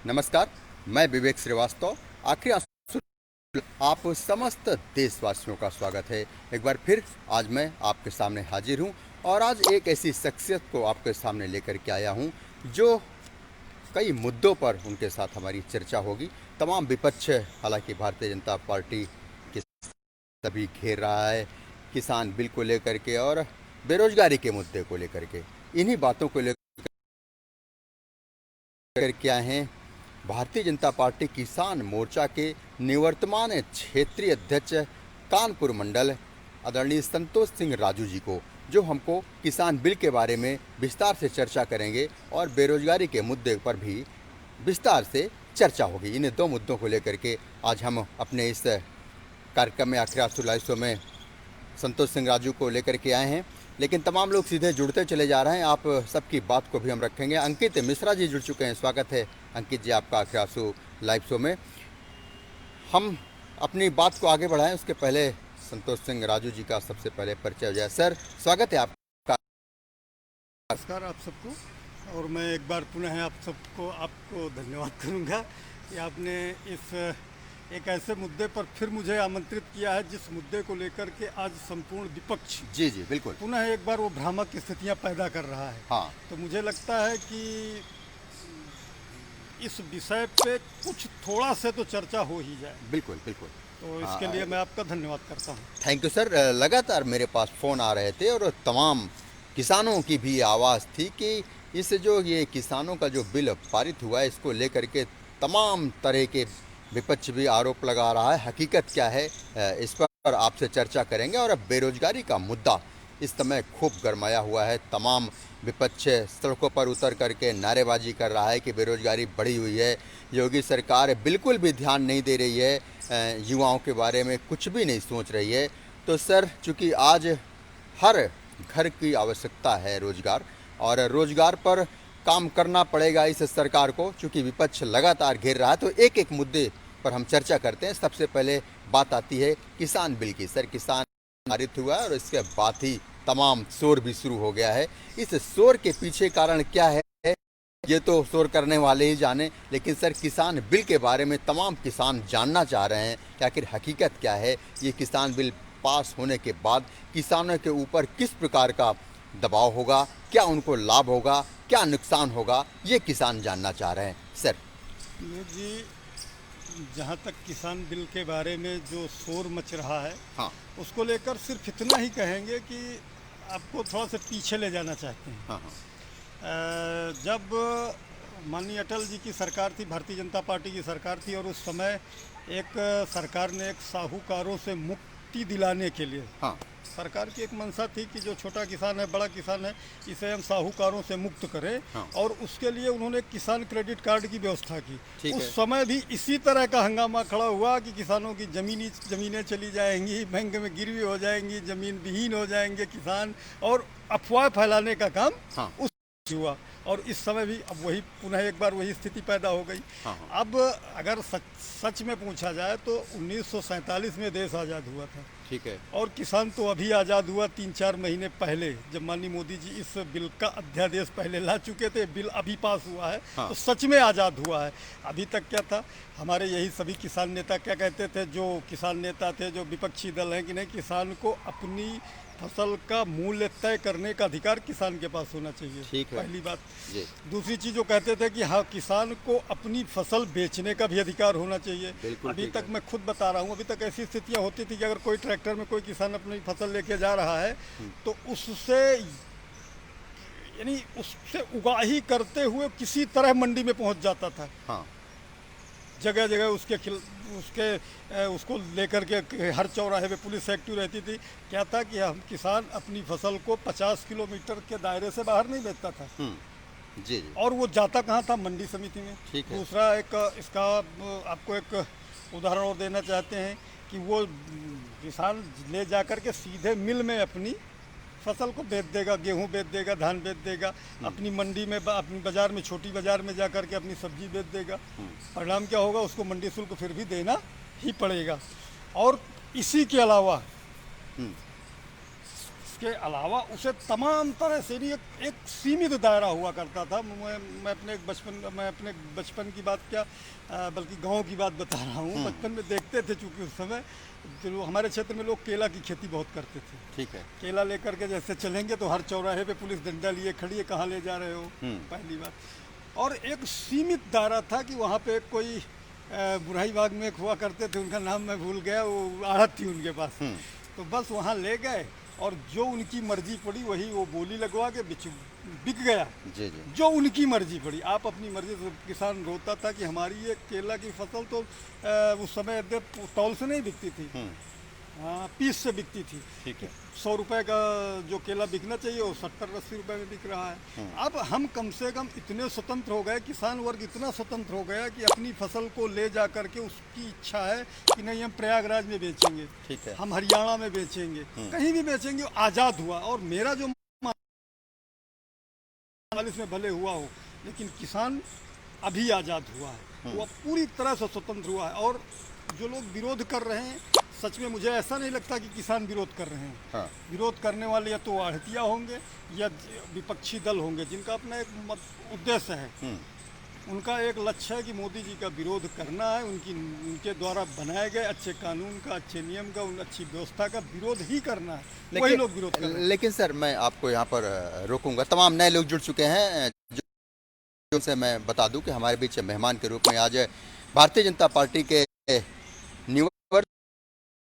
नमस्कार, मैं विवेक श्रीवास्तव। आखिर आप समस्त देशवासियों का स्वागत है। एक बार फिर आज मैं आपके सामने हाजिर हूं और आज एक ऐसी शख्सियत को आपके सामने लेकर के आया हूं जो कई मुद्दों पर उनके साथ हमारी चर्चा होगी। तमाम विपक्ष हालांकि भारतीय जनता पार्टी के सभी घेर रहा है, किसान बिल को लेकर के और बेरोजगारी के मुद्दे को लेकर के। इन्हीं बातों को लेकर के आए हैं भारतीय जनता पार्टी किसान मोर्चा के निवर्तमान क्षेत्रीय अध्यक्ष कानपुर मंडल आदरणीय संतोष सिंह राजू जी को, जो हमको किसान बिल के बारे में विस्तार से चर्चा करेंगे और बेरोजगारी के मुद्दे पर भी विस्तार से चर्चा होगी। इन दो मुद्दों को लेकर के आज हम अपने इस कार्यक्रम में आखिर आंसू लाइव शो में संतोष सिंह राजू को लेकर के आए हैं, लेकिन तमाम लोग सीधे जुड़ते चले जा रहे हैं। आप सबकी बात को भी हम रखेंगे। अंकित मिश्रा जी जुड़ चुके हैं, स्वागत है अंकित जी आपका आखिर आंसू लाइव शो में। हम अपनी बात को आगे बढ़ाएं उसके पहले संतोष सिंह राजू जी का सबसे पहले परिचय हो जाए। सर, स्वागत है आपका। नमस्कार आप सबको, और मैं एक बार पुनः आपको धन्यवाद करूंगा कि आपने इस एक ऐसे मुद्दे पर फिर मुझे आमंत्रित किया है जिस मुद्दे को लेकर के आज संपूर्ण विपक्ष जी बिल्कुल पुनः एक बार वो भ्रामक स्थितियां पैदा कर रहा है। हाँ, तो मुझे लगता है कि इस विषय पे कुछ थोड़ा से तो चर्चा हो ही जाए। बिल्कुल बिल्कुल। तो इसके लिए मैं आपका धन्यवाद करता हूँ। Thank you sir. लगातार मेरे पास फ़ोन आ रहे थे और तमाम किसानों की भी आवाज़ थी कि इस जो ये किसानों का जो बिल पारित हुआ है इसको लेकर के तमाम तरह के विपक्ष भी आरोप लगा रहा है। हकीकत क्या है, इस पर आपसे चर्चा करेंगे। और अब बेरोजगारी का मुद्दा इस समय खूब गरमाया हुआ है। तमाम विपक्ष सड़कों पर उतर करके नारेबाजी कर रहा है कि बेरोजगारी बढ़ी हुई है, योगी सरकार बिल्कुल भी ध्यान नहीं दे रही है, युवाओं के बारे में कुछ भी नहीं सोच रही है। तो सर, चूँकि आज हर घर की आवश्यकता है रोजगार, और रोजगार पर काम करना पड़ेगा इस सरकार को, चूँकि विपक्ष लगातार घेर रहा है। तो एक एक मुद्दे पर हम चर्चा करते हैं। सबसे पहले बात आती है किसान बिल की। सर, किसान पारित हुआ है और इसके बाद ही तमाम शोर भी शुरू हो गया है। इस शोर के पीछे कारण क्या है ये तो शोर करने वाले ही जाने, लेकिन सर किसान बिल के बारे में तमाम किसान जानना चाह रहे हैं कि आखिर हकीकत क्या है। ये किसान बिल पास होने के बाद किसानों के ऊपर किस प्रकार का दबाव होगा, क्या उनको लाभ होगा, क्या नुकसान होगा, ये किसान जानना चाह रहे हैं। सर जी, जहाँ तक किसान बिल के बारे में जो शोर मच रहा है, हाँ उसको लेकर सिर्फ इतना ही कहेंगे कि आपको थोड़ा सा पीछे ले जाना चाहते हैं। हाँ जब माननीय अटल जी की सरकार थी, भारतीय जनता पार्टी की सरकार थी, और उस समय एक सरकार ने एक साहूकारों से मुक्ति दिलाने के लिए, हाँ सरकार की एक मंशा थी कि जो छोटा किसान है, बड़ा किसान है, इसे हम साहूकारों से मुक्त करें। हाँ। और उसके लिए उन्होंने किसान क्रेडिट कार्ड की व्यवस्था की। उस है। समय भी इसी तरह का हंगामा खड़ा हुआ कि किसानों की ज़मीनें चली जाएंगी, बैंक में गिरवी हो जाएंगी, ज़मीन विहीन हो जाएंगे किसान, और अफवाह फैलाने का काम हाँ। उस हुआ। और इस समय भी अब वही पुनः एक बार वही स्थिति पैदा हो गई। हाँ। अब अगर सच में पूछा जाए तो 1947 में देश आज़ाद हुआ था। ठीक है। और किसान तो अभी आज़ाद हुआ 3-4 महीने पहले, जब माननीय मोदी जी इस बिल का अध्यादेश पहले ला चुके थे। बिल अभी पास हुआ है। हाँ। तो सच में आज़ाद हुआ है। अभी तक क्या था, हमारे यही सभी किसान नेता क्या कहते थे, जो किसान नेता थे, जो विपक्षी दल हैं, कि नहीं, किसान को अपनी फसल का मूल्य तय करने का अधिकार किसान के पास होना चाहिए। ठीक है। पहली बात। जी। दूसरी चीज़ जो कहते थे कि हाँ, किसान को अपनी फसल बेचने का भी अधिकार होना चाहिए। बिल्कुल अभी ठीक तक है। मैं खुद बता रहा हूँ, अभी तक ऐसी स्थितियाँ होती थी कि अगर कोई ट्रैक्टर में कोई किसान अपनी फसल लेके जा रहा है तो उससे उगाही करते हुए किसी तरह मंडी में पहुँच जाता था। हाँ। जगह जगह उसको लेकर के हर चौराहे पे पुलिस एक्टिव रहती थी। क्या था कि हम किसान अपनी फसल को 50 किलोमीटर के दायरे से बाहर नहीं बेचता था। जी। और वो जाता कहाँ था? मंडी समिति में। ठीक है। दूसरा एक इसका आपको एक उदाहरण और देना चाहते हैं कि वो किसान ले जाकर के सीधे मिल में अपनी फसल को बेच देगा, गेहूं बेच देगा, धान बेच देगा, अपनी मंडी में, अपनी बाज़ार में, छोटी बाज़ार में जाकर के अपनी सब्जी बेच देगा। परिणाम क्या होगा? उसको मंडी शुल्क फिर भी देना ही पड़ेगा। और इसी के अलावा उसके अलावा उसे तमाम तरह से भी एक सीमित दायरा हुआ करता था। मैं अपने बचपन की बात क्या, बल्कि गांव की बात बता रहा हूँ। बचपन में देखते थे, चूँकि उस समय जो हमारे क्षेत्र में लोग केला की खेती बहुत करते थे। ठीक है। केला लेकर के जैसे चलेंगे तो हर चौराहे पे पुलिस डंडा लिए खड़ी है, कहाँ ले जा रहे हो, पहली बात। और एक सीमित दायरा था कि वहाँ पे कोई बुराई बाग में एक हुआ करते थे, उनका नाम मैं भूल गया, वो आड़त थी उनके पास। तो बस वहाँ ले गए और जो उनकी मर्जी पड़ी वही वो बोली लगवा के बिक गया। जी जी। जो उनकी मर्जी पड़ी, आप अपनी मर्जी से। किसान रोता था कि हमारी ये केला की फसल तो उस समय तौल से नहीं बिकती थी, हाँ, पीस से बिकती थी। ठीक है। 100 रुपए का जो केला बिकना चाहिए वो 70-80 रुपए में बिक रहा है। अब हम कम से कम इतने स्वतंत्र हो गए, किसान वर्ग इतना स्वतंत्र हो गया कि अपनी फसल को ले जा करके उसकी इच्छा है कि नहीं हम प्रयागराज में बेचेंगे, ठीक है, हम हरियाणा में बेचेंगे, कहीं भी बेचेंगे, आज़ाद हुआ। और मेरा जो 40 में भले हुआ हो, लेकिन किसान अभी आज़ाद हुआ है, वो पूरी तरह से स्वतंत्र हुआ है। और जो लोग विरोध कर रहे हैं, सच में मुझे ऐसा नहीं लगता कि किसान विरोध कर रहे हैं। हाँ। विरोध करने वाले या तो आढ़तिया होंगे या विपक्षी दल होंगे, जिनका अपना एक उद्देश्य है। उनका एक लक्ष्य है कि मोदी जी का विरोध करना है, उनके द्वारा बनाए गए अच्छे कानून का, अच्छे नियम का, उन अच्छी व्यवस्था का विरोध ही करना है। वही लोग विरोध कर रहे हैं। लेकिन सर, मैं आपको यहाँ पर रोकूंगा। तमाम नए लोग जुड़ चुके हैं, जो से मैं बता दूं कि हमारे बीच मेहमान के रूप में आज भारतीय जनता पार्टी के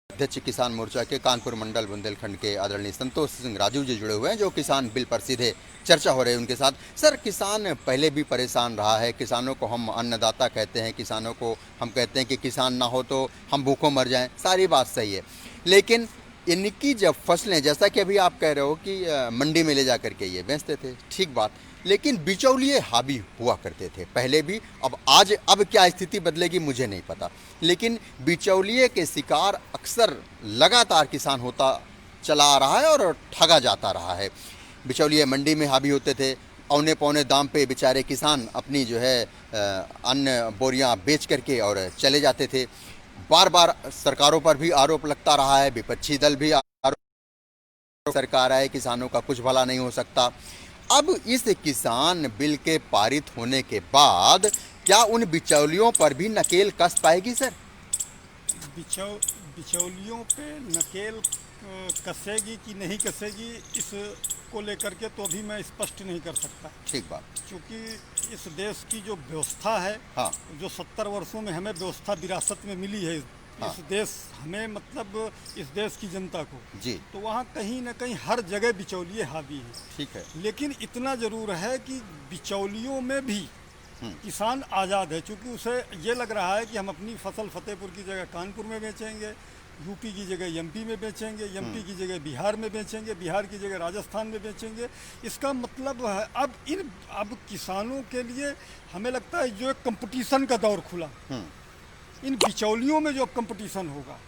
अध्यक्ष किसान मोर्चा के कानपुर मंडल बुंदेलखंड के आदरणीय संतोष सिंह राजू जी जुड़े हुए हैं, जो किसान बिल पर सीधे चर्चा हो रही है उनके साथ। सर, किसान पहले भी परेशान रहा है। किसानों को हम अन्नदाता कहते हैं, किसानों को हम कहते हैं कि किसान ना हो तो हम भूखों मर जाएं। सारी बात सही है, लेकिन इनकी जब फसलें, जैसा कि अभी आप कह रहे हो कि मंडी में ले जा करके ये बेचते थे, ठीक बात, लेकिन बिचौलिए हावी हुआ करते थे पहले भी। अब क्या स्थिति बदलेगी मुझे नहीं पता, लेकिन बिचौलिए के शिकार अक्सर लगातार किसान होता चला आ रहा है और ठगा जाता रहा है। बिचौलिए मंडी में हावी होते थे, औने पौने दाम पे बेचारे किसान अपनी जो है अन्न बोरियां बेच करके और चले जाते थे। बार बार सरकारों पर भी आरोप लगता रहा है, विपक्षी दल भी आरोप, सरकार है, किसानों का कुछ भला नहीं हो सकता। अब इस किसान बिल के पारित होने के बाद क्या उन बिचौलियों पर भी नकेल कस पाएगी सर? बिचौलियों पे नकेल कसेगी कि नहीं कसेगी, इसको लेकर के तो अभी मैं स्पष्ट नहीं कर सकता। ठीक बात। क्योंकि इस देश की जो व्यवस्था है, हाँ, जो 70 वर्षों में हमें व्यवस्था विरासत में मिली है, हाँ, इस देश हमें, मतलब इस देश की जनता को जी, तो वहाँ कहीं ना कहीं हर जगह बिचौलिए हावी हैं। ठीक है। लेकिन इतना जरूर है कि बिचौलियों में भी किसान आज़ाद है, क्योंकि उसे ये लग रहा है कि हम अपनी फसल फतेहपुर की जगह कानपुर में बेचेंगे, यूपी की जगह एमपी में बेचेंगे, एमपी की जगह बिहार में बेचेंगे, बिहार की जगह राजस्थान में बेचेंगे। इसका मतलब है अब किसानों के लिए हमें लगता है जो एक कंपटीशन का दौर खुला, इन बिचौलियों में जो कंपटीशन होगा।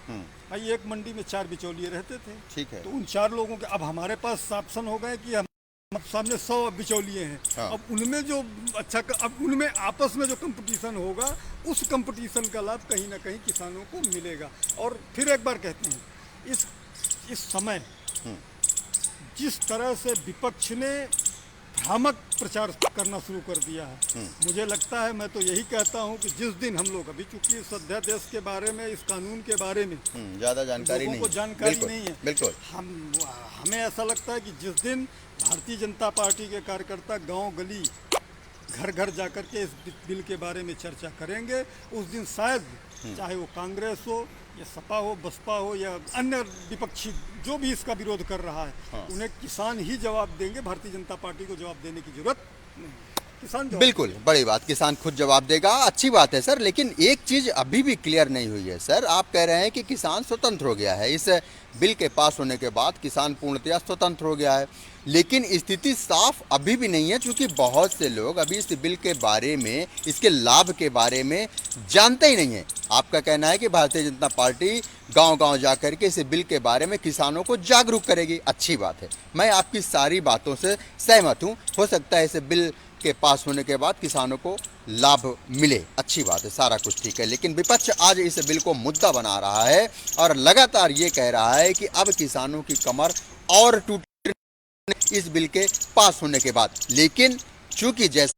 भाई एक मंडी में 4 बिचौलिए रहते थे, ठीक है, तो उन 4 लोगों के अब हमारे पास ऑप्शन हो गए कि हम सामने 100 बिचौलिए हैं। हाँ। अब उनमें जो अब उनमें आपस में जो कंपटीशन होगा, उस कंपटीशन का लाभ कहीं ना कहीं किसानों को मिलेगा। और फिर एक बार कहते हैं, इस समय जिस तरह से विपक्ष ने भ्रामक प्रचार करना शुरू कर दिया है, मुझे लगता है, मैं तो यही कहता हूं कि जिस दिन हम लोग, अभी चूंकि सध्या देश के बारे में, इस कानून के बारे में ज़्यादा जानकारी नहीं, जानकारी नहीं है, बिल्कुल, हमें ऐसा लगता है कि जिस दिन भारतीय जनता पार्टी के कार्यकर्ता गांव गली घर घर जाकर के इस बिल के बारे में चर्चा करेंगे, उस दिन शायद चाहे वो कांग्रेस हो या सपा हो, बसपा हो या अन्य विपक्षी जो भी इसका विरोध कर रहा है, हाँ, उन्हें किसान ही जवाब देंगे। भारतीय जनता पार्टी को जवाब देने की जरूरत नहीं, किसान जवाब। बिल्कुल, बड़ी बात, किसान खुद जवाब देगा। अच्छी बात है सर, लेकिन एक चीज़ अभी भी क्लियर नहीं हुई है सर। आप कह रहे हैं कि किसान स्वतंत्र हो गया है, इस बिल के पास होने के बाद किसान पूर्णतया स्वतंत्र हो गया है, लेकिन स्थिति साफ अभी भी नहीं है, क्योंकि बहुत से लोग अभी इस बिल के बारे में, इसके लाभ के बारे में जानते ही नहीं है। आपका कहना है कि भारतीय जनता पार्टी गांव-गांव जाकर के इस बिल के बारे में किसानों को जागरूक करेगी। अच्छी बात है, मैं आपकी सारी बातों से सहमत हूं। हो सकता है इस बिल के पास होने के बाद किसानों को लाभ मिले, अच्छी बात है, सारा कुछ ठीक है। लेकिन विपक्ष आज इस बिल को मुद्दा बना रहा है और लगातार ये कह रहा है कि अब किसानों की कमर और टूट इस बिल के पास होने के बाद। लेकिन चूंकि जैसा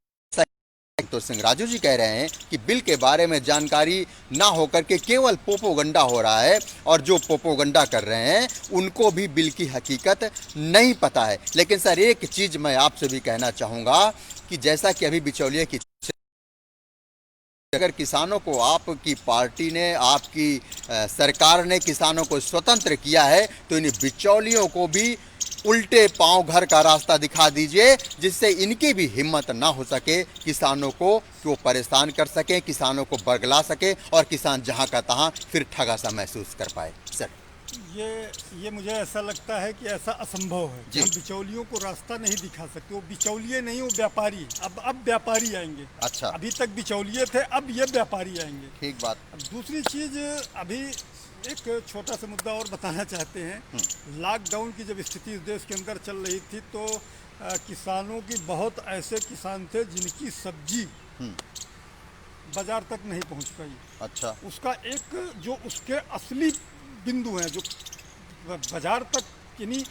तो सिंह राजू जी कह रहे हैं कि बिल के बारे में जानकारी ना होकर के केवल पोपोगंडा हो रहा है, और जो पोपोगंडा कर रहे हैं उनको भी बिल की हकीकत नहीं पता है। लेकिन सर, एक चीज मैं आपसे भी कहना चाहूंगा कि जैसा कि अभी बिचौलिए की, अगर किसानों को आपकी पार्टी ने, आपकी सरकार ने किसानों को स्वतंत्र किया है, तो इन बिचौलियों को भी उल्टे पांव घर का रास्ता दिखा दीजिए, जिससे इनकी भी हिम्मत ना हो सके किसानों को, कि वो परेशान कर सकें, किसानों को बरगला सके, और किसान जहां का तहां फिर ठगा सा महसूस कर पाए। सर, ये मुझे ऐसा लगता है कि ऐसा असंभव है कि हम बिचौलियों को रास्ता नहीं दिखा सकते। वो बिचौलिए नहीं, वो व्यापारी। अब व्यापारी आएंगे। अच्छा, अभी तक बिचौलिए थे, अब ये व्यापारी आएंगे। ठीक बात। अब दूसरी चीज, अभी एक छोटा सा मुद्दा और बताना चाहते हैं। लॉकडाउन की जब स्थिति इस देश के अंदर चल रही थी, तो किसानों की बहुत ऐसे किसान थे जिनकी सब्जी बाजार तक नहीं पहुंच पाई। अच्छा, उसका एक जो उसके असली बिंदु हैं, जो बाजार तक किन्हीं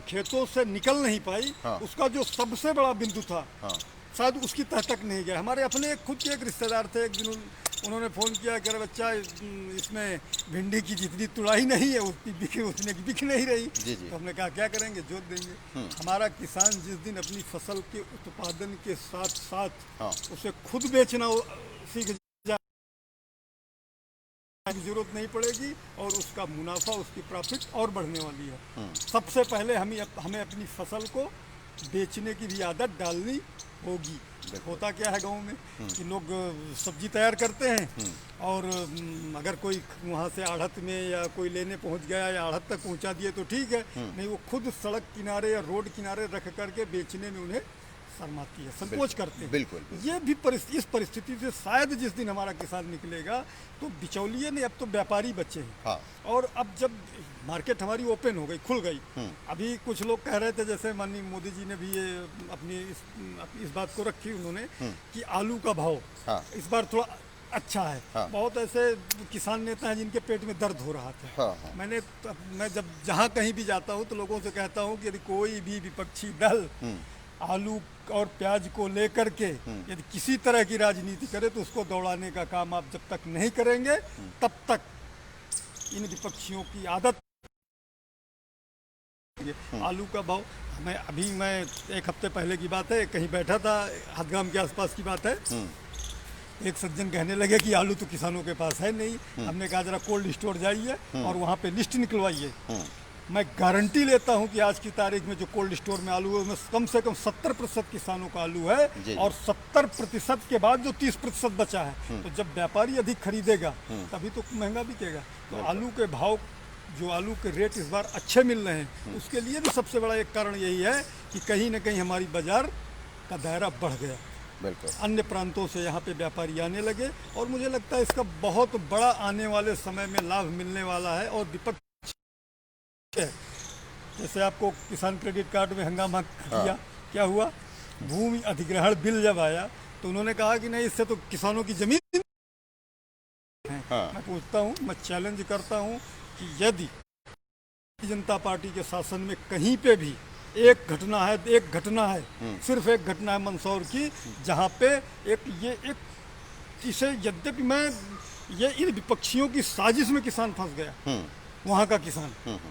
खेतों से निकल नहीं पाई, हाँ। उसका जो सबसे बड़ा बिंदु था, हाँ, शायद उसकी तह तक नहीं गया। हमारे अपने खुद के एक रिश्तेदार थे, एक दिन उन्होंने फ़ोन किया कि अरे बच्चा, इसमें भिंडी की जितनी तुड़ाई नहीं है उतनी बिक नहीं रही। जी जी। तो हमने कहा क्या करेंगे, जोत देंगे। हमारा किसान जिस दिन अपनी फसल के उत्पादन के साथ साथ हाँ, उसे खुद बेचना सीख जाए, की जरूरत नहीं पड़ेगी, और उसका मुनाफा, उसकी प्रॉफिट और बढ़ने वाली है। सबसे पहले हमें अपनी फसल को बेचने की भी आदत डालनी होगी। होता क्या है गांव में कि लोग सब्जी तैयार करते हैं, और अगर कोई वहाँ से आढ़त में या कोई लेने पहुँच गया या आढ़त तक पहुँचा दिए तो ठीक है, नहीं वो खुद सड़क किनारे या रोड किनारे रख करके बेचने में उन्हें शर्माती है, संकोच करते हैं। बिल्कुल। ये भी इस परिस्थिति से शायद जिस दिन हमारा किसान निकलेगा, तो बिचौलिए ने, अब तो व्यापारी बचे हैं। हाँ। और अब जब मार्केट हमारी ओपन हो गई, खुल गई, अभी कुछ लोग कह रहे थे, जैसे माननीय मोदी जी ने भी ये अपनी इस बात को रखी उन्होंने, कि आलू का भाव हाँ। इस बार थोड़ा अच्छा है। हाँ। बहुत ऐसे किसान नेता हैं जिनके पेट में दर्द हो रहा था। हाँ, हाँ। मैं जब जहाँ कहीं भी जाता हूँ तो लोगों से कहता हूँ कि यदि कोई भी विपक्षी दल आलू और प्याज को लेकर के यदि किसी तरह की राजनीति करे, तो उसको दौड़ाने का काम आप जब तक नहीं करेंगे, तब तक इन विपक्षियों की आदत। आलू का भाव, मैं एक हफ्ते पहले की बात है, कहीं बैठा था, हदगाम के आसपास की बात है, एक सज्जन कहने लगे कि आलू तो किसानों के पास है नहीं। हमने कहा जरा कोल्ड स्टोर जाइए और वहाँ पे लिस्ट निकलवाइए। मैं गारंटी लेता हूं कि आज की तारीख में जो कोल्ड स्टोर में आलू है, उसमें कम से कम 70% किसानों का आलू है, और 70% के बाद जो 30% बचा है, तो जब व्यापारी अधिक खरीदेगा तभी तो महंगा बिकेगा। तो आलू के भाव, जो आलू के रेट इस बार अच्छे मिल रहे हैं, उसके लिए भी सबसे बड़ा एक कारण यही है कि कहीं ना कहीं हमारी बाजार का दायरा बढ़ गया। बिल्कुल। अन्य प्रांतों से यहाँ पे व्यापारी आने लगे, और मुझे लगता है इसका बहुत बड़ा आने वाले समय में लाभ मिलने वाला है। और विपक्ष, जैसे आपको किसान क्रेडिट कार्ड में हंगामा किया, क्या हुआ, भूमि अधिग्रहण बिल जब आया तो उन्होंने कहा कि नहीं, इससे तो किसानों की जमीन है। मैं पूछता हूँ, मैं चैलेंज करता हूँ कि यदि जनता पार्टी के शासन में कहीं पे भी एक घटना है, सिर्फ एक घटना है मंदसौर की, जहाँ पे इसे, यद्यपि ये इन विपक्षियों की साजिश में किसान फंस गया, वहाँ का किसान,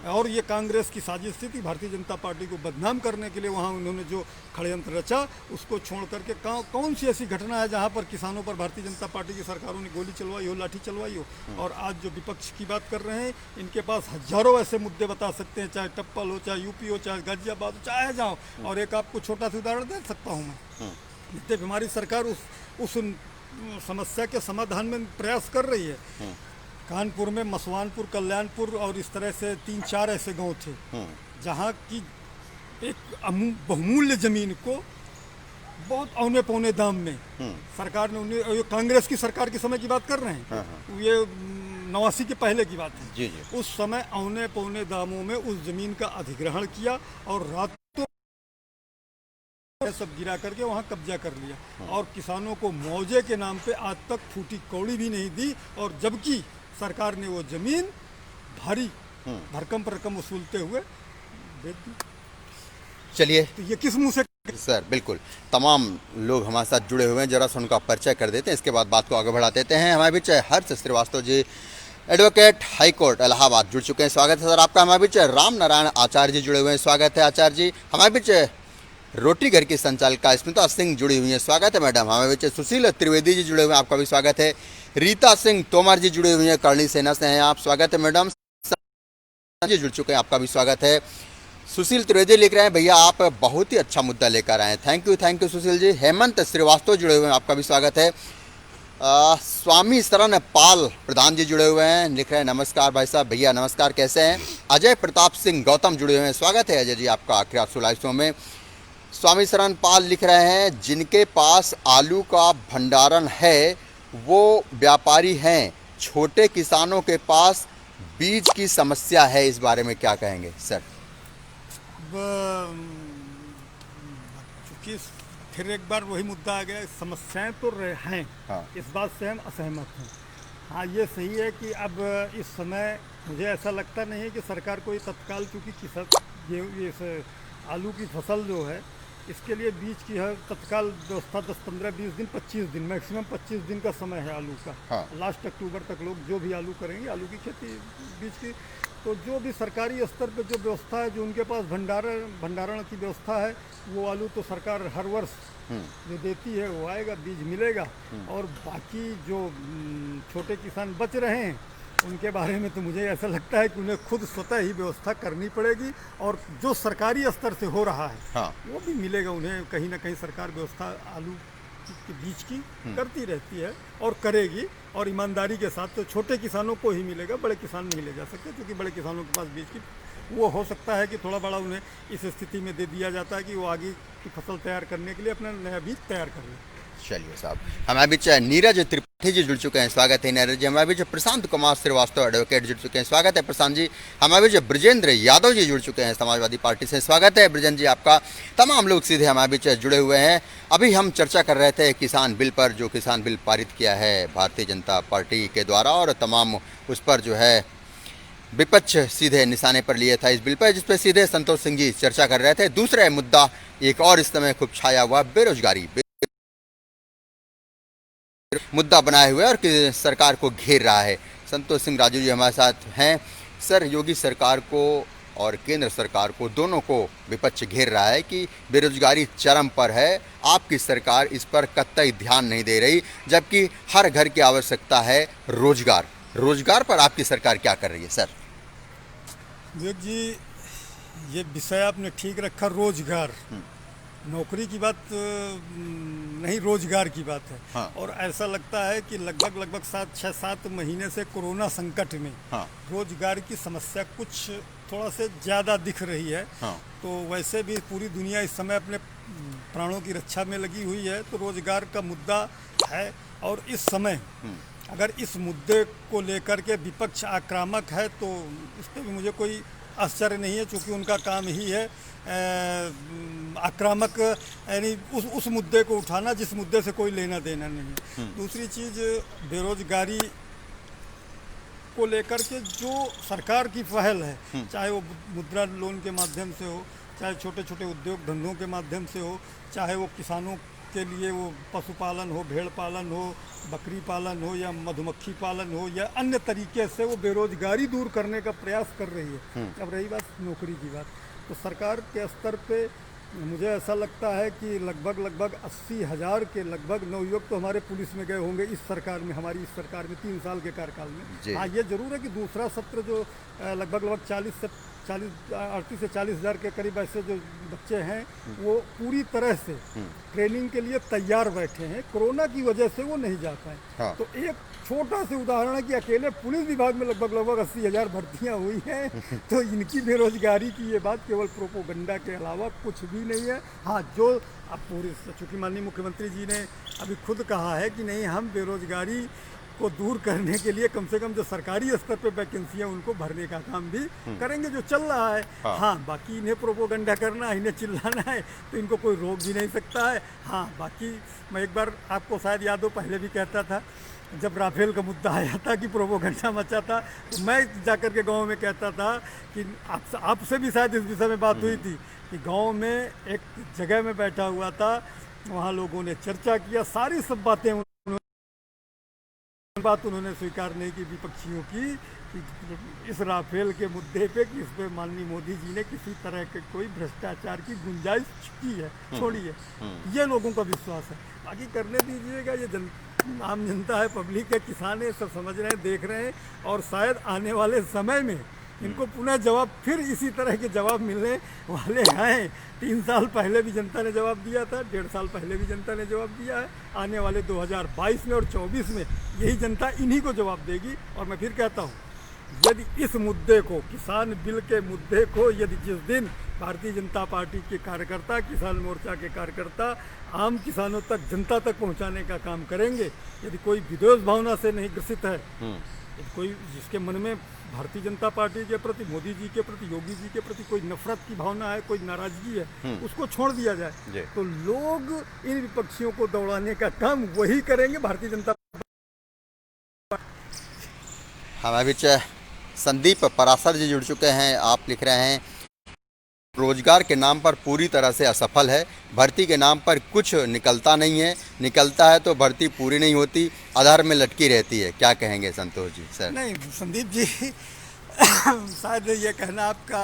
और ये कांग्रेस की साजिश थी भारतीय जनता पार्टी को बदनाम करने के लिए। वहाँ उन्होंने जो षड्यंत्र रचा, उसको छोड़ करके कौन सी ऐसी घटना है जहाँ पर किसानों पर भारतीय जनता पार्टी की सरकारों ने गोली चलवाई हो, लाठी चलवाई हो। और आज जो विपक्ष की बात कर रहे हैं, इनके पास हजारों ऐसे मुद्दे बता सकते हैं, चाहे टप्पल हो, चाहे यूपी हो, चाहे गाजियाबाद हो, चाहे जाओ। और एक आपको छोटा सा उदाहरण दे सकता हूँ मैं, जब हमारी सरकार उस समस्या के समाधान में प्रयास कर रही है, कानपुर में मसवानपुर, कल्याणपुर और इस तरह से 3-4 ऐसे गांव थे जहां की एक बहुमूल्य जमीन को बहुत औने पौने दाम में सरकार ने, ये कांग्रेस की सरकार के समय की बात कर रहे हैं, ये 89 के पहले की बात है। जी जी। उस समय औने पौने दामों में उस जमीन का अधिग्रहण किया और रातों सब गिरा करके वहाँ कब्जा कर लिया, और किसानों को मुआवजे के नाम पे आज तक फूटी कौड़ी भी नहीं दी। और जबकि सरकार ने वो जमीन भारी भरकम पर रकम वसूलते हुए बेच दी। चलिए तो ये किस मुंह से सर, बिल्कुल तमाम लोग हमारे साथ जुड़े हुए हैं, जरा सा उनका परिचय कर देते हैं, इसके बाद बात को आगे बढ़ा देते हैं। हमारे बीच हर्ष Srivastava ji, advocate, high court Allahabad, जुड़ चुके हैं। स्वागत है सर आपका। हमारे बीच राम नारायण आचार्य जी जुड़े हुए हैं। स्वागत है आचार्य जी। हमारे बीच रोटी घर की संचालिका स्मिता सिंह जुड़ी हुई हैं। स्वागत है मैडम। हमारे बीच सुशील त्रिवेदी जी जुड़े हुए हैं, आपका भी स्वागत है। रीता सिंह तोमर जी जुड़े हुए हैं, करणी सेना से हैं आप, स्वागत है मैडम। जी जुड़ चुके हैं, आपका भी स्वागत है। सुशील त्रिवेदी लिख रहे हैं, भैया आप बहुत ही अच्छा मुद्दा लेकर आए हैं। Thank you Sushil ji. हेमंत श्रीवास्तव जुड़े हुए हैं, आपका भी स्वागत है। स्वामी शरण पाल प्रधान जी जुड़े हुए हैं, लिख रहे हैं नमस्कार भाई साहब। भैया नमस्कार, कैसे हैं। अजय प्रताप सिंह गौतम जुड़े हुए हैं, स्वागत है अजय जी आपका आखिर 16 में। स्वामी शरण पाल लिख रहे हैं, जिनके पास आलू का भंडारण है वो व्यापारी हैं, छोटे किसानों के पास बीज की समस्या है, इस बारे में क्या कहेंगे सर। चूँकि फिर एक बार वही मुद्दा आ गया, समस्याएं तो हैं। हाँ। इस बात से हम असहमत हैं। हाँ, ये सही है कि अब इस समय मुझे ऐसा लगता नहीं है कि सरकार कोई तत्काल, क्योंकि ये आलू की फसल जो है इसके लिए बीज की है तत्काल व्यवस्था 10, 15, 20 दिन, 25 दिन, मैक्सिमम 25 दिन का समय है आलू का। हाँ। लास्ट अक्टूबर तक लोग जो भी आलू करेंगे, आलू की खेती बीज की, तो जो भी सरकारी स्तर पर जो व्यवस्था है, जो उनके पास भंडारण की व्यवस्था है, वो आलू तो सरकार हर वर्ष जो देती है वो आएगा, बीज मिलेगा। और बाकी जो छोटे किसान बच रहे हैं उनके बारे में तो मुझे ऐसा लगता है कि उन्हें खुद स्वतः ही व्यवस्था करनी पड़ेगी, और जो सरकारी स्तर से हो रहा है हाँ। वो भी मिलेगा उन्हें। कहीं ना कहीं सरकार व्यवस्था आलू के बीज की करती रहती है और करेगी, और ईमानदारी के साथ। तो छोटे किसानों को ही मिलेगा, बड़े किसान नहीं ले जा सकते, क्योंकि बड़े किसानों के पास बीज की वो हो सकता है कि थोड़ा बड़ा उन्हें इस स्थिति में दे दिया जाता है कि वो आगे की फसल तैयार करने के लिए अपना नया बीज तैयार कर लें। चलिए साहब, हमारे बीच नीरज त्रिपाठी जी जुड़ चुके हैं, स्वागत है नीरज जी। हमारे बीच प्रशांत कुमार श्रीवास्तव एडवोकेट जुड़ चुके हैं, स्वागत है प्रशांत जी। हमारे बीच ब्रजेंद्र यादव जी जुड़ चुके हैं समाजवादी पार्टी से, स्वागत है ब्रजेंद्र जी आपका। तमाम लोग सीधे हमारे बीच जुड़े हुए हैं। अभी हम चर्चा कर रहे थे किसान बिल पर, जो किसान बिल पारित किया है भारतीय जनता पार्टी के द्वारा, और तमाम उस पर जो है विपक्ष सीधे निशाने पर लिए था इस बिल पर, जिस पर सीधे संतोष सिंह जी चर्चा कर रहे थे। दूसरा मुद्दा एक और इस समय खूब छाया हुआ, बेरोजगारी मुद्दा बनाए हुए और सरकार को घेर रहा है। संतोष सिंह राजू जी हमारे साथ हैं। सर, योगी सरकार को और केंद्र सरकार को, दोनों को विपक्ष घेर रहा है कि बेरोजगारी चरम पर है, आपकी सरकार इस पर कतई ध्यान नहीं दे रही, जबकि हर घर की आवश्यकता है रोजगार। रोजगार पर आपकी सरकार क्या कर रही है सर। विवेक जी, ये विषय आपने ठीक रखा, रोजगार। नौकरी की बात नहीं, रोजगार की बात है। हाँ। और ऐसा लगता है कि लगभग 6-7 महीने से कोरोना संकट में हाँ। रोजगार की समस्या कुछ थोड़ा से ज़्यादा दिख रही है। हाँ। तो वैसे भी पूरी दुनिया इस समय अपने प्राणों की रक्षा में लगी हुई है, तो रोजगार का मुद्दा है। और इस समय अगर इस मुद्दे को लेकर के विपक्ष आक्रामक है तो इस पर भी मुझे कोई आश्चर्य नहीं है, क्योंकि उनका काम ही है आक्रामक, यानी उस मुद्दे को उठाना जिस मुद्दे से कोई लेना देना नहीं। दूसरी चीज़, बेरोजगारी को लेकर के जो सरकार की पहल है, चाहे वो मुद्रा लोन के माध्यम से हो, चाहे छोटे छोटे उद्योग धंधों के माध्यम से हो, चाहे वो किसानों के लिए वो पशुपालन हो, भेड़ पालन हो, बकरी पालन हो, या मधुमक्खी पालन हो, या अन्य तरीके से वो बेरोजगारी दूर करने का प्रयास कर रही है। अब रही बात नौकरी की बात, तो सरकार के स्तर पे मुझे ऐसा लगता है कि लगभग 80,000 के लगभग नवयुवक तो हमारे पुलिस में गए होंगे इस सरकार में, हमारी इस सरकार में 3 साल के कार्यकाल में। हाँ, ये जरूर है कि दूसरा सत्र जो लगभग 38 से 40 हज़ार के करीब ऐसे जो बच्चे हैं, वो पूरी तरह से ट्रेनिंग के लिए तैयार बैठे हैं, कोरोना की वजह से वो नहीं जा पाए। हाँ। तो एक छोटा सा उदाहरण है कि अकेले पुलिस विभाग में लगभग 80,000 भर्तियाँ हुई हैं। तो इनकी बेरोजगारी की ये बात केवल प्रोपोगंडा के अलावा कुछ भी नहीं है। हाँ, जो अब पूरी, चूँकि माननीय मुख्यमंत्री जी ने अभी खुद कहा है कि नहीं, हम बेरोजगारी को दूर करने के लिए कम से कम जो सरकारी स्तर पे वैकेंसी है उनको भरने का काम भी करेंगे, जो चल रहा है। हाँ, बाकी इन्हें प्रोपोगंडा करना है, इन्हें चिल्लाना है तो इनको कोई रोक भी नहीं सकता है। हाँ, बाकी मैं एक बार आपको शायद याद हो, पहले भी कहता था जब राफेल का मुद्दा आया था कि प्रोपोगंडा मचा था, तो मैं जाकर के गांव में कहता था कि आपसे भी शायद इस विषय में बात हुई थी कि गांव में एक जगह में बैठा हुआ था, वहाँ लोगों ने चर्चा किया, सारी सब बातें उन्होंने स्वीकार नहीं की विपक्षियों की कि इस राफेल के मुद्दे पे कि इस पे माननीय मोदी जी ने किसी तरह के कोई भ्रष्टाचार की गुंजाइश की है, छोड़ी है। ये लोगों का विश्वास है। बाकी करने दीजिएगा, ये आम जनता है, पब्लिक है, किसान है, सब समझ रहे हैं, देख रहे हैं, और शायद आने वाले समय में इनको पुनः जवाब, फिर इसी तरह के जवाब मिलने वाले हैं। 3 साल पहले भी जनता ने जवाब दिया था, 1.5 साल पहले भी जनता ने जवाब दिया है, आने वाले 2022 में और 24 में यही जनता इन्हीं को जवाब देगी। और मैं फिर कहता हूँ, यदि इस मुद्दे को, किसान बिल के मुद्दे को, यदि जिस दिन भारतीय जनता पार्टी के कार्यकर्ता, किसान मोर्चा के कार्यकर्ता आम किसानों तक, जनता तक पहुंचाने का काम करेंगे, यदि कोई विद्वेष भावना से नहीं ग्रसित है, यदि कोई जिसके मन में भारतीय जनता पार्टी के प्रति, मोदी जी के प्रति, योगी जी के प्रति कोई नफरत की भावना है, कोई नाराजगी है, उसको छोड़ दिया जाए तो लोग इन विपक्षियों को दौड़ाने का काम वही करेंगे, भारतीय जनता। हमारे बीच संदीप परासर जी जुड़ चुके हैं। आप लिख रहे हैं, रोजगार के नाम पर पूरी तरह से असफल है, भर्ती के नाम पर कुछ निकलता नहीं है, निकलता है तो भर्ती पूरी नहीं होती, आधार में लटकी रहती है। क्या कहेंगे संतोष जी? सर नहीं संदीप जी, शायद ये कहना आपका,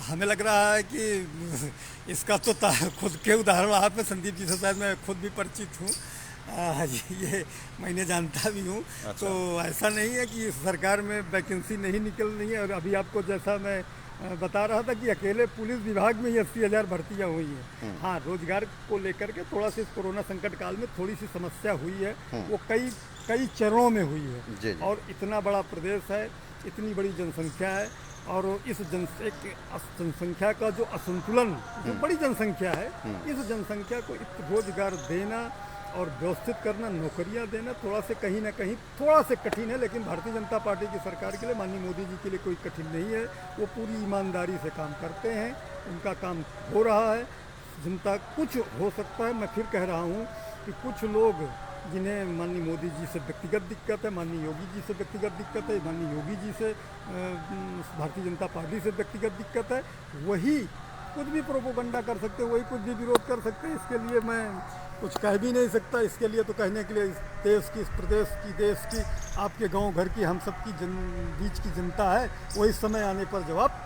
हमें लग रहा है कि इसका तो खुद के उदाहरण आप में संदीप जी से शायद मैं खुद भी परिचित हूँ, ये मैंने जानता भी हूँ। अच्छा। तो ऐसा नहीं है कि सरकार में वैकेंसी नहीं निकल रही है, और अभी आपको जैसा मैं बता रहा था कि अकेले पुलिस विभाग में ही 80,000 भर्तियाँ हुई हैं। हाँ, रोजगार को लेकर के थोड़ा सा इस कोरोना संकट काल में थोड़ी सी समस्या हुई है, वो कई चरणों में हुई है। जी। और इतना बड़ा प्रदेश है, इतनी बड़ी जनसंख्या है, और इस जनसंख्या का जो असंतुलन, जो बड़ी जनसंख्या है, इस जनसंख्या को रोजगार देना और व्यवस्थित करना, नौकरियां देना थोड़ा से कहीं ना कहीं थोड़ा से कठिन है। लेकिन भारतीय जनता पार्टी की सरकार के लिए, माननीय मोदी जी के लिए कोई कठिन नहीं है। वो पूरी ईमानदारी से काम करते हैं, उनका काम हो रहा है। जनता कुछ हो सकता है, मैं फिर कह रहा हूँ कि कुछ लोग जिन्हें माननीय मोदी जी से व्यक्तिगत दिक्कत है, माननीय योगी जी से व्यक्तिगत दिक्कत है, माननीय योगी जी से भारतीय जनता पार्टी से व्यक्तिगत दिक्कत है, वही कुछ भी प्रोपोगंडा कर सकते, वही कुछ भी विरोध कर सकते हैं। इसके लिए मैं कुछ कह भी नहीं सकता। इसके लिए तो कहने के लिए इस देश की, इस प्रदेश की, देश की, आपके गांव घर की, हम सब की बीच की जनता है, वही समय आने पर जवाब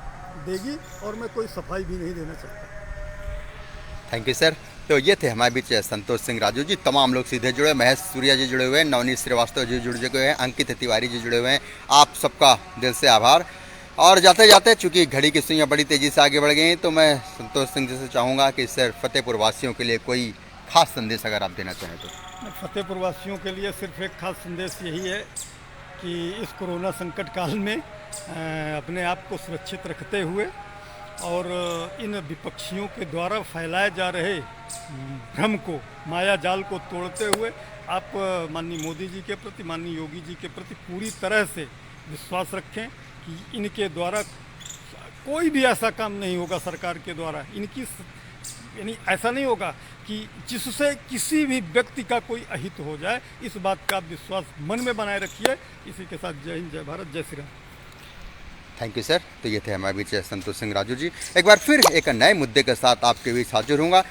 देगी, और मैं कोई सफाई भी नहीं देना चाहता। Thank you sir. तो ये थे हमारे बीच संतोष सिंह राजू जी। तमाम लोग सीधे जुड़े, महेश सूर्या जी जुड़े हुए हैं, नवनीत श्रीवास्तव जी जुड़ चुके हैं, अंकित तिवारी जी जुड़े हुए हैं। आप सबका दिल से आभार। और जाते जाते चूँकि घड़ी की सुइयाँ बड़ी तेज़ी से आगे बढ़ गई, तो मैं संतोष सिंह जी से चाहूँगा कि सर फतेहपुर वासियों के लिए कोई खास संदेश अगर आप देना चाहें तो। फतेहपुर वासियों के लिए सिर्फ एक खास संदेश यही है कि इस कोरोना संकट काल में अपने आप को सुरक्षित रखते हुए और इन विपक्षियों के द्वारा फैलाए जा रहे भ्रम को, माया जाल को तोड़ते हुए आप माननीय मोदी जी के प्रति, माननीय योगी जी के प्रति पूरी तरह से विश्वास रखें कि इनके द्वारा कोई भी ऐसा काम नहीं होगा सरकार के द्वारा, इनकी यानी ऐसा नहीं होगा कि जिससे किसी भी व्यक्ति का कोई अहित हो जाए। इस बात का विश्वास मन में बनाए रखिए। इसी के साथ जय हिंद, जय भारत, जय Shri Ram. Thank you sir. तो ये थे हमारे बीच संतोष सिंह राजू जी। एक बार फिर एक नए मुद्दे के साथ आपके बीच हाजिर होऊंगा।